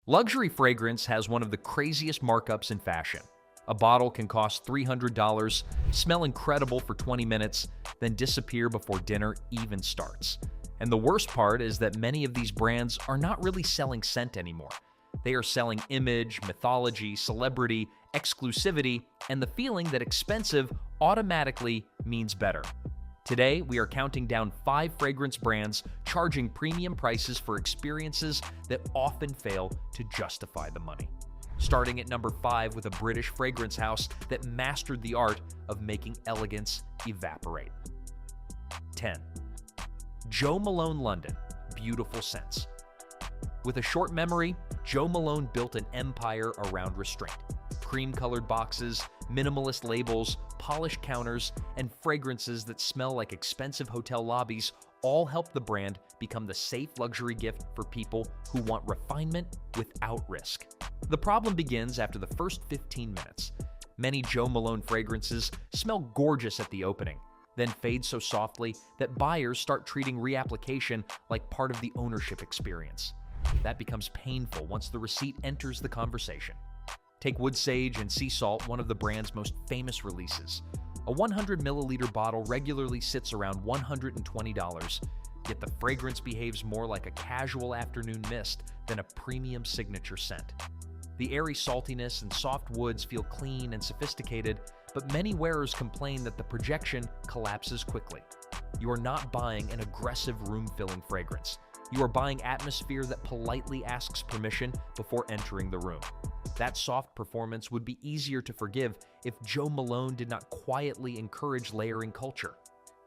Luxury fragrance has one of the craziest markups in fashion. A bottle can cost $300, smell incredible for 20 minutes, then disappear before dinner even starts. And the worst part is that many of these brands are not really selling scent anymore. They are selling image, mythology, celebrity, exclusivity, and the feeling that expensive automatically means better. Today, we are counting down 5 fragrance brands charging premium prices for experiences that often fail to justify the money. Starting at number 5 with a British fragrance house that mastered the art of making elegance evaporate. 10. Jo Malone London, Beautiful Scents. With a short memory, Jo Malone built an empire around restraint. Cream-colored boxes, minimalist labels, polished counters, and fragrances that smell like expensive hotel lobbies all help the brand become the safe luxury gift for people who want refinement without risk. The problem begins after the first 15 minutes. Many Jo Malone fragrances smell gorgeous at the opening, then fade so softly that buyers start treating reapplication like part of the ownership experience. That becomes painful once the receipt enters the conversation. Take Wood Sage and Sea Salt, one of the brand's most famous releases. A 100 milliliter bottle regularly sits around $120, yet the fragrance behaves more like a casual afternoon mist than a premium signature scent. The airy saltiness and soft woods feel clean and sophisticated, but many wearers complain that the projection collapses quickly. You are not buying an aggressive room-filling fragrance. You are buying atmosphere that politely asks permission before entering the room. That soft performance would be easier to forgive if Jo Malone did not quietly encourage layering culture.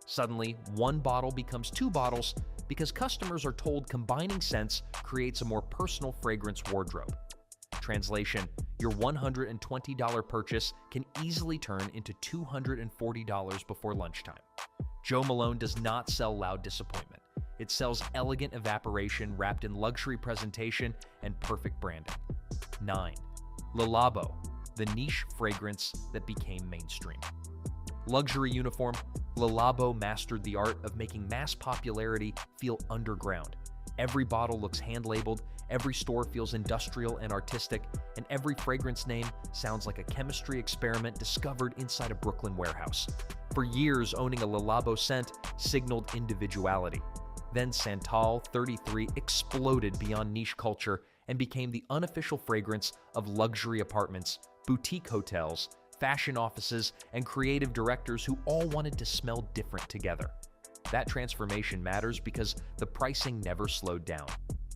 Suddenly, one bottle becomes 2 bottles because customers are told combining scents creates a more personal fragrance wardrobe. Translation: your $120 purchase can easily turn into $240 before lunchtime. Jo Malone does not sell loud disappointment. It sells elegant evaporation wrapped in luxury presentation and perfect branding. 9. Labo, the niche fragrance that became mainstream. Luxury uniform, Labo mastered the art of making mass popularity feel underground. Every bottle looks hand-labeled, every store feels industrial and artistic, and every fragrance name sounds like a chemistry experiment discovered inside a Brooklyn warehouse. For years, owning a Labo scent signaled individuality. Then Santal 33 exploded beyond niche culture and became the unofficial fragrance of luxury apartments, boutique hotels, fashion offices, and creative directors who all wanted to smell different together. That transformation matters because the pricing never slowed down.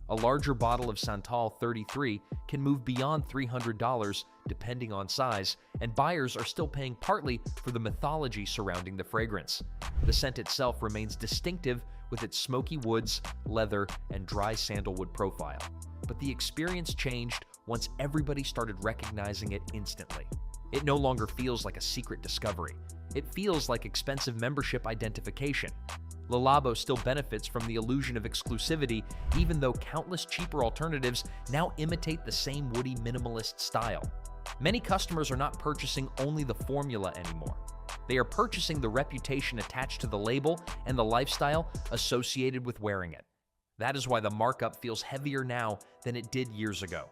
A larger bottle of Santal 33 can move beyond $300 depending on size, and buyers are still paying partly for the mythology surrounding the fragrance. The scent itself remains distinctive with its smoky woods, leather, and dry sandalwood profile. But the experience changed once everybody started recognizing it instantly. It no longer feels like a secret discovery. It feels like expensive membership identification. Labo still benefits from the illusion of exclusivity, even though countless cheaper alternatives now imitate the same woody minimalist style. Many customers are not purchasing only the formula anymore. They are purchasing the reputation attached to the label and the lifestyle associated with wearing it. That is why the markup feels heavier now than it did years ago.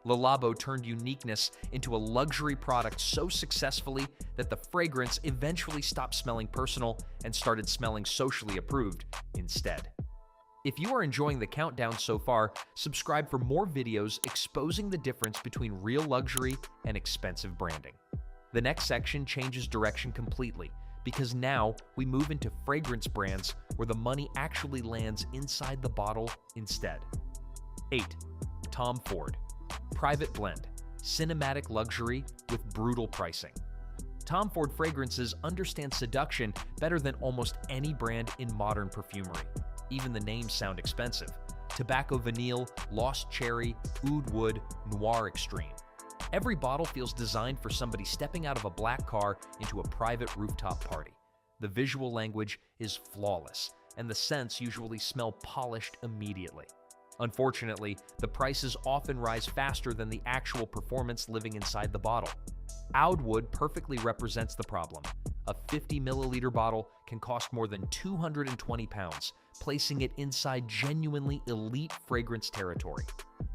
Labo turned uniqueness into a luxury product so successfully that the fragrance eventually stopped smelling personal and started smelling socially approved instead. If you are enjoying the countdown so far, subscribe for more videos exposing the difference between real luxury and expensive branding. The next section changes direction completely because now we move into fragrance brands where the money actually lands inside the bottle instead. 8. Tom Ford. Private blend, cinematic luxury with brutal pricing. Tom Ford fragrances understand seduction better than almost any brand in modern perfumery. Even the names sound expensive. Tobacco Vanille, Lost Cherry, Oud Wood, Noir Extreme. Every bottle feels designed for somebody stepping out of a black car into a private rooftop party. The visual language is flawless, and the scents usually smell polished immediately. Unfortunately, the prices often rise faster than the actual performance living inside the bottle. Oud Wood perfectly represents the problem. A 50 milliliter bottle can cost more than £220, placing it inside genuinely elite fragrance territory.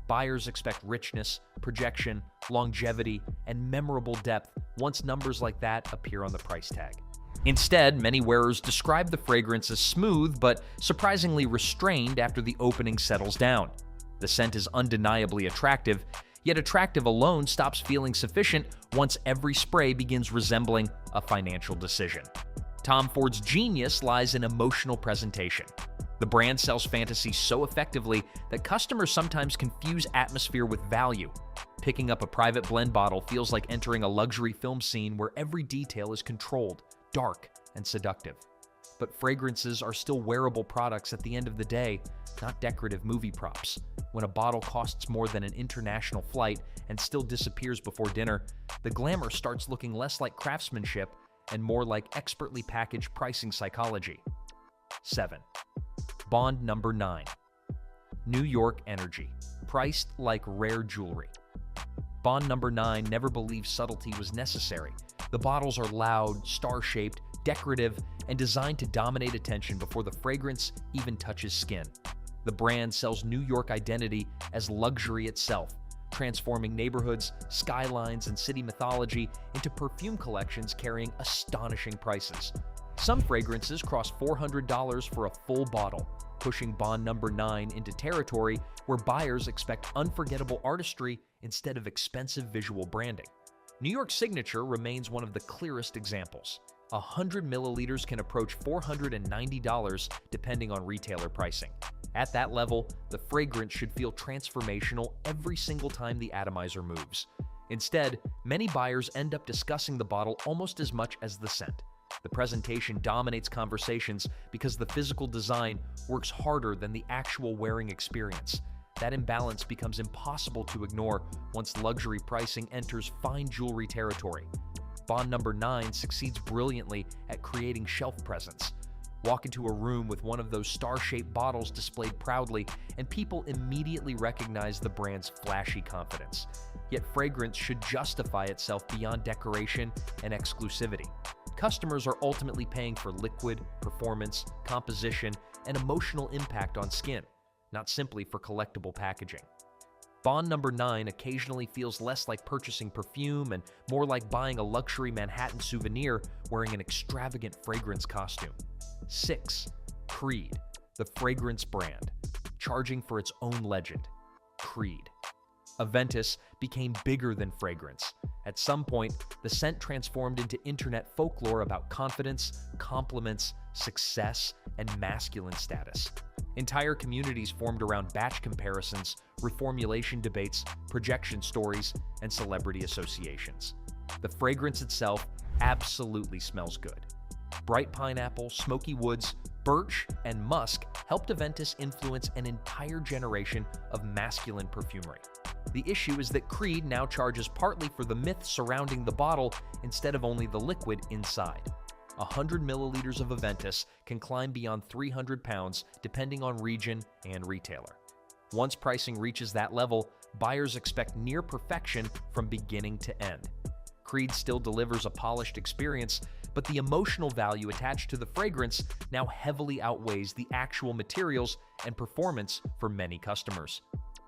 Buyers expect richness, projection, longevity, and memorable depth once numbers like that appear on the price tag. Instead, many wearers describe the fragrance as smooth but surprisingly restrained after the opening settles down. The scent is undeniably attractive, yet attractive alone stops feeling sufficient once every spray begins resembling a financial decision. Tom Ford's genius lies in emotional presentation. The brand sells fantasy so effectively that customers sometimes confuse atmosphere with value. Picking up a private blend bottle feels like entering a luxury film scene where every detail is controlled, dark, and seductive. But fragrances are still wearable products at the end of the day, not decorative movie props. When a bottle costs more than an international flight and still disappears before dinner, the glamour starts looking less like craftsmanship and more like expertly packaged pricing psychology. 7. Bond number 9. New York Energy, priced like rare jewelry. Bond number 9 never believed subtlety was necessary. The bottles are loud, star-shaped, decorative, and designed to dominate attention before the fragrance even touches skin. The brand sells New York identity as luxury itself, transforming neighborhoods, skylines, and city mythology into perfume collections carrying astonishing prices. Some fragrances cross $400 for a full bottle, pushing Bond number 9 into territory where buyers expect unforgettable artistry instead of expensive visual branding. New York Signature remains one of the clearest examples. 100 milliliters can approach $490 depending on retailer pricing. At that level, the fragrance should feel transformational every single time the atomizer moves. Instead, many buyers end up discussing the bottle almost as much as the scent. The presentation dominates conversations because the physical design works harder than the actual wearing experience. That imbalance becomes impossible to ignore once luxury pricing enters fine jewelry territory. Bond number 9 succeeds brilliantly at creating shelf presence. Walk into a room with one of those star-shaped bottles displayed proudly, and people immediately recognize the brand's flashy confidence. Yet fragrance should justify itself beyond decoration and exclusivity. Customers are ultimately paying for liquid, performance, composition, and emotional impact on skin, not simply for collectible packaging. Bond number 9 occasionally feels less like purchasing perfume and more like buying a luxury Manhattan souvenir wearing an extravagant fragrance costume. 6. Creed, the fragrance brand, charging for its own legend. Creed. Aventus became bigger than fragrance. At some point, the scent transformed into internet folklore about confidence, compliments, success, and masculine status. Entire communities formed around batch comparisons, reformulation debates, projection stories, and celebrity associations. The fragrance itself absolutely smells good. Bright pineapple, smoky woods, birch, and musk helped Aventus influence an entire generation of masculine perfumery. The issue is that Creed now charges partly for the myth surrounding the bottle instead of only the liquid inside. 100 milliliters of Aventus can climb beyond 300 pounds depending on region and retailer. Once pricing reaches that level, buyers expect near perfection from beginning to end. Creed still delivers a polished experience, but the emotional value attached to the fragrance now heavily outweighs the actual materials and performance for many customers.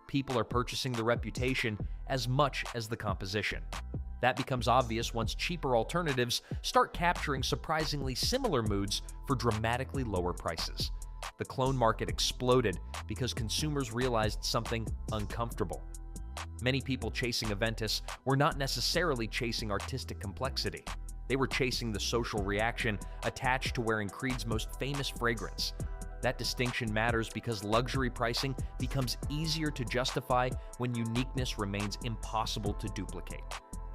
People are purchasing the reputation as much as the composition. That becomes obvious once cheaper alternatives start capturing surprisingly similar moods for dramatically lower prices. The clone market exploded because consumers realized something uncomfortable. Many people chasing Aventus were not necessarily chasing artistic complexity. They were chasing the social reaction attached to wearing Creed's most famous fragrance. That distinction matters because luxury pricing becomes easier to justify when uniqueness remains impossible to duplicate.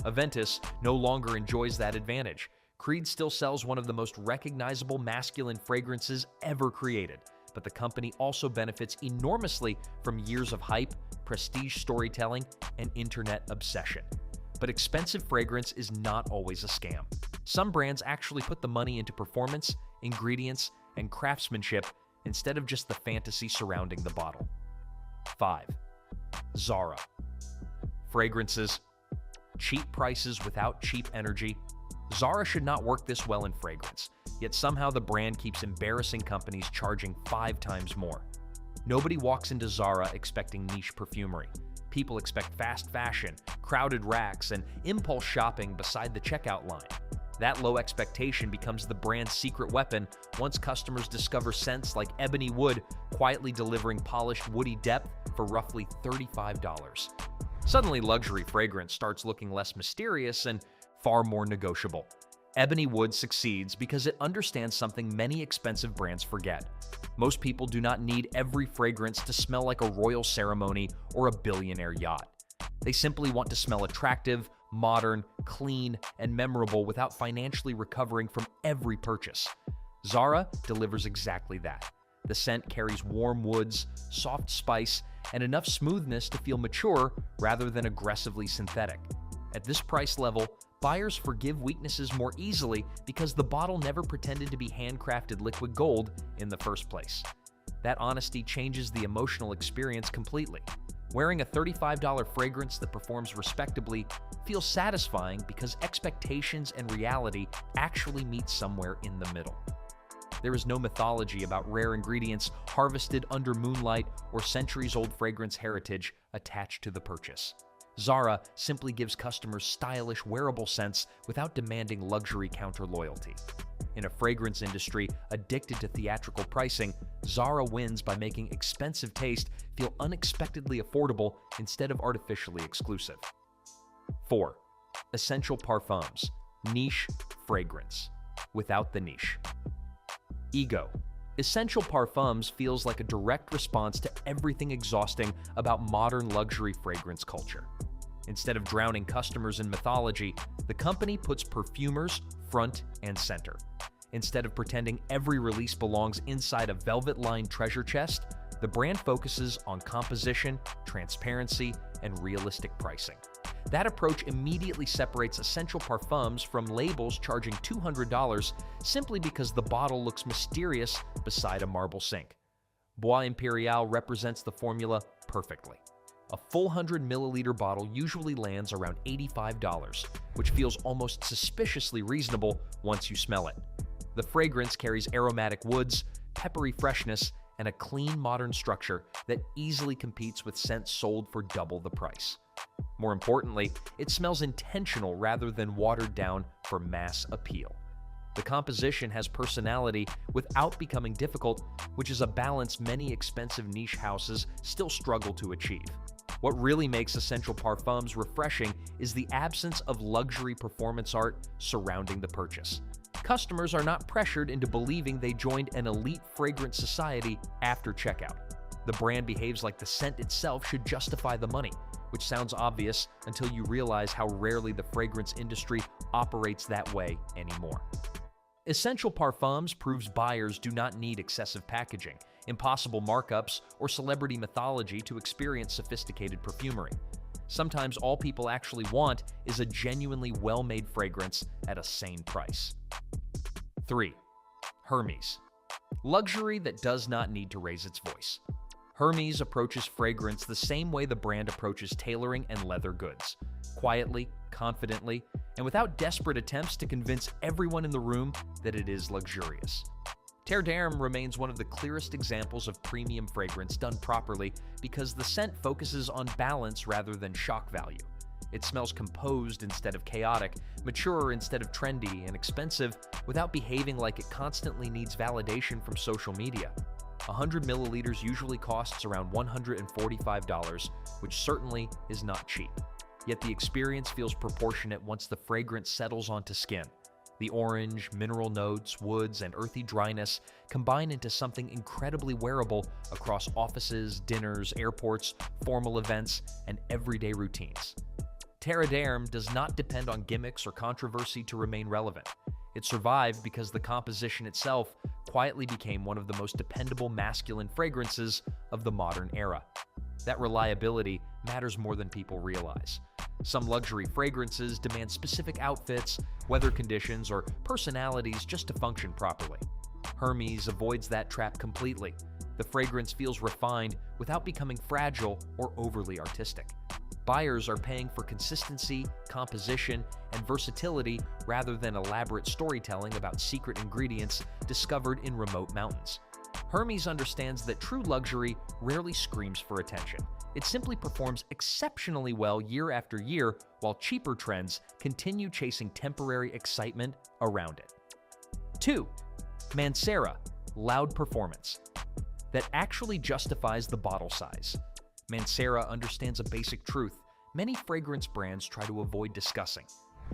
Aventus no longer enjoys that advantage. Creed still sells one of the most recognizable masculine fragrances ever created, but the company also benefits enormously from years of hype, prestige storytelling, and internet obsession. But expensive fragrance is not always a scam. Some brands actually put the money into performance, ingredients, and craftsmanship instead of just the fantasy surrounding the bottle. 5. Zara. Fragrances. Cheap prices without cheap energy. Zara should not work this well in fragrance, yet somehow the brand keeps embarrassing companies charging 5 times more. Nobody walks into Zara expecting niche perfumery. People expect fast fashion, crowded racks, and impulse shopping beside the checkout line. That low expectation becomes the brand's secret weapon once customers discover scents like ebony wood quietly delivering polished woody depth for roughly $35. Suddenly, luxury fragrance starts looking less mysterious and far more negotiable. Ebony wood succeeds because it understands something many expensive brands forget. Most people do not need every fragrance to smell like a royal ceremony or a billionaire yacht. They simply want to smell attractive, modern, clean, and memorable without financially recovering from every purchase. Zara delivers exactly that. The scent carries warm woods, soft spice, and enough smoothness to feel mature rather than aggressively synthetic. At this price level, buyers forgive weaknesses more easily because the bottle never pretended to be handcrafted liquid gold in the first place. That honesty changes the emotional experience completely. Wearing a $35 fragrance that performs respectably feels satisfying because expectations and reality actually meet somewhere in the middle. There is no mythology about rare ingredients harvested under moonlight or centuries-old fragrance heritage attached to the purchase. Zara simply gives customers stylish, wearable scents without demanding luxury counter-loyalty. In a fragrance industry addicted to theatrical pricing, Zara wins by making expensive taste feel unexpectedly affordable instead of artificially exclusive. 4. Essential Parfums. Niche fragrance. Without the niche. Ego. Essential Parfums feels like a direct response to everything exhausting about modern luxury fragrance culture. Instead of drowning customers in mythology, the company puts perfumers front and center. Instead of pretending every release belongs inside a velvet-lined treasure chest, the brand focuses on composition, transparency, and realistic pricing. That approach immediately separates Essential Parfums from labels charging $200 simply because the bottle looks mysterious beside a marble sink. Bois Imperial represents the formula perfectly. A full 100-milliliter bottle usually lands around $85, which feels almost suspiciously reasonable once you smell it. The fragrance carries aromatic woods, peppery freshness, and a clean, modern structure that easily competes with scents sold for double the price. More importantly, it smells intentional rather than watered down for mass appeal. The composition has personality without becoming difficult, which is a balance many expensive niche houses still struggle to achieve. What really makes Essential Parfums refreshing is the absence of luxury performance art surrounding the purchase. Customers are not pressured into believing they joined an elite fragrance society after checkout. The brand behaves like the scent itself should justify the money, which sounds obvious until you realize how rarely the fragrance industry operates that way anymore. Essential Parfums proves buyers do not need excessive packaging, impossible markups, or celebrity mythology to experience sophisticated perfumery. Sometimes all people actually want is a genuinely well-made fragrance at a sane price. 3. Hermes. Luxury that does not need to raise its voice. Hermes approaches fragrance the same way the brand approaches tailoring and leather goods. Quietly, confidently, and without desperate attempts to convince everyone in the room that it is luxurious. Terre d'Hermes remains one of the clearest examples of premium fragrance done properly because the scent focuses on balance rather than shock value. It smells composed instead of chaotic, mature instead of trendy, and expensive without behaving like it constantly needs validation from social media. 100 milliliters usually costs around $145, which certainly is not cheap. Yet the experience feels proportionate once the fragrance settles onto skin. The orange, mineral notes, woods, and earthy dryness combine into something incredibly wearable across offices, dinners, airports, formal events, and everyday routines. Terre d'Hermes does not depend on gimmicks or controversy to remain relevant. It survived because the composition itself quietly became one of the most dependable masculine fragrances of the modern era. That reliability matters more than people realize. Some luxury fragrances demand specific outfits, weather conditions, or personalities just to function properly. Hermes avoids that trap completely. The fragrance feels refined without becoming fragile or overly artistic. Buyers are paying for consistency, composition, and versatility rather than elaborate storytelling about secret ingredients discovered in remote mountains. Hermes understands that true luxury rarely screams for attention. It simply performs exceptionally well year after year, while cheaper trends continue chasing temporary excitement around it. 2. Mancera, loud performance. That actually justifies the bottle size. Mancera understands a basic truth many fragrance brands try to avoid discussing.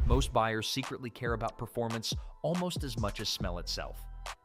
Most buyers secretly care about performance almost as much as smell itself.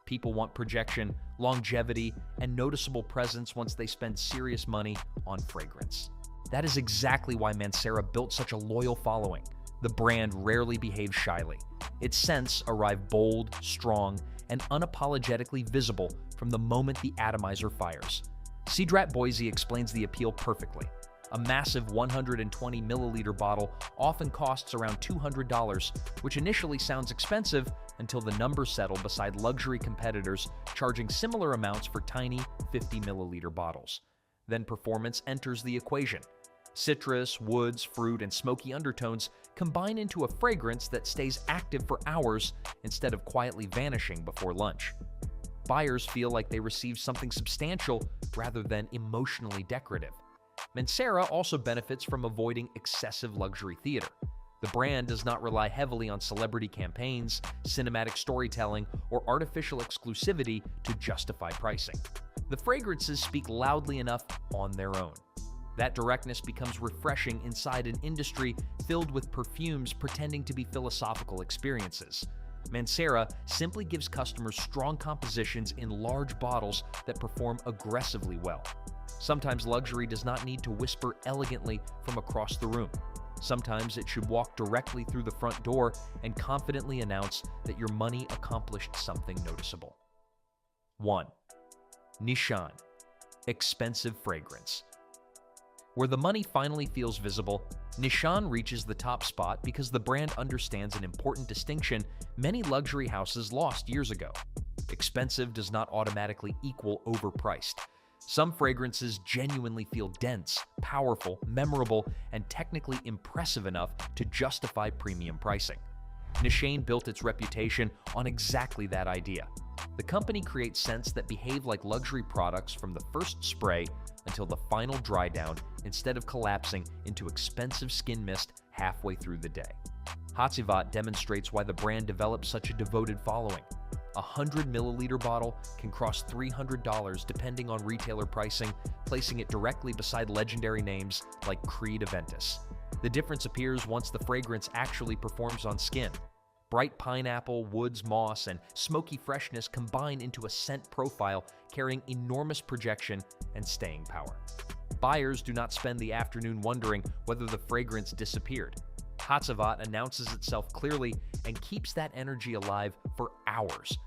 People want projection, longevity, and noticeable presence once they spend serious money on fragrance. That is exactly why Mancera built such a loyal following. The brand rarely behaves shyly. Its scents arrive bold, strong, and unapologetically visible from the moment the atomizer fires. Cedrat Boise explains the appeal perfectly. A massive 120 milliliter bottle often costs around $200, which initially sounds expensive until the numbers settle beside luxury competitors charging similar amounts for tiny 50 milliliter bottles. Then performance enters the equation. Citrus, woods, fruit, and smoky undertones combine into a fragrance that stays active for hours instead of quietly vanishing before lunch. Buyers feel like they receive something substantial rather than emotionally decorative. Mancera also benefits from avoiding excessive luxury theater. The brand does not rely heavily on celebrity campaigns, cinematic storytelling, or artificial exclusivity to justify pricing. The fragrances speak loudly enough on their own. That directness becomes refreshing inside an industry filled with perfumes pretending to be philosophical experiences. Mancera simply gives customers strong compositions in large bottles that perform aggressively well. Sometimes luxury does not need to whisper elegantly from across the room. Sometimes it should walk directly through the front door and confidently announce that your money accomplished something noticeable. 1. Nishane, expensive fragrance. Where the money finally feels visible, Nishane reaches the top spot because the brand understands an important distinction many luxury houses lost years ago. Expensive does not automatically equal overpriced. Some fragrances genuinely feel dense, powerful, memorable, and technically impressive enough to justify premium pricing. Nishane built its reputation on exactly that idea. The company creates scents that behave like luxury products from the first spray until the final dry down instead of collapsing into expensive skin mist halfway through the day. Justifies demonstrates why the brand developed such a devoted following. A 100 milliliter bottle can cost $300 depending on retailer pricing, placing it directly beside legendary names like Creed Aventus. The difference appears once the fragrance actually performs on skin. Bright pineapple, woods moss, and smoky freshness combine into a scent profile carrying enormous projection and staying power. Buyers do not spend the afternoon wondering whether the fragrance disappeared. Justifies announces itself clearly and keeps that energy alive for hours.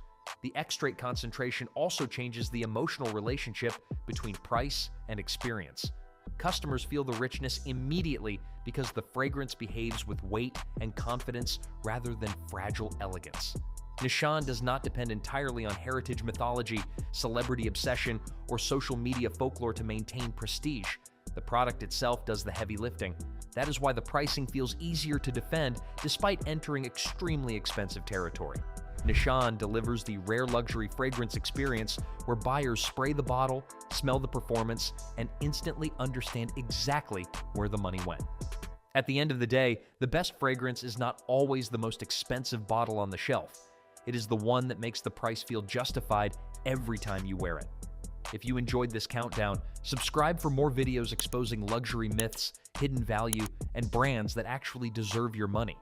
The extrait concentration also changes the emotional relationship between price and experience. Customers feel the richness immediately because the fragrance behaves with weight and confidence rather than fragile elegance. Nishane does not depend entirely on heritage mythology, celebrity obsession, or social media folklore to maintain prestige. The product itself does the heavy lifting. That is why the pricing feels easier to defend despite entering extremely expensive territory. Nishane delivers the rare luxury fragrance experience where buyers spray the bottle, smell the performance, and instantly understand exactly where the money went. At the end of the day, the best fragrance is not always the most expensive bottle on the shelf. It is the one that makes the price feel justified every time you wear it. If you enjoyed this countdown, subscribe for more videos exposing luxury myths, hidden value, and brands that actually deserve your money.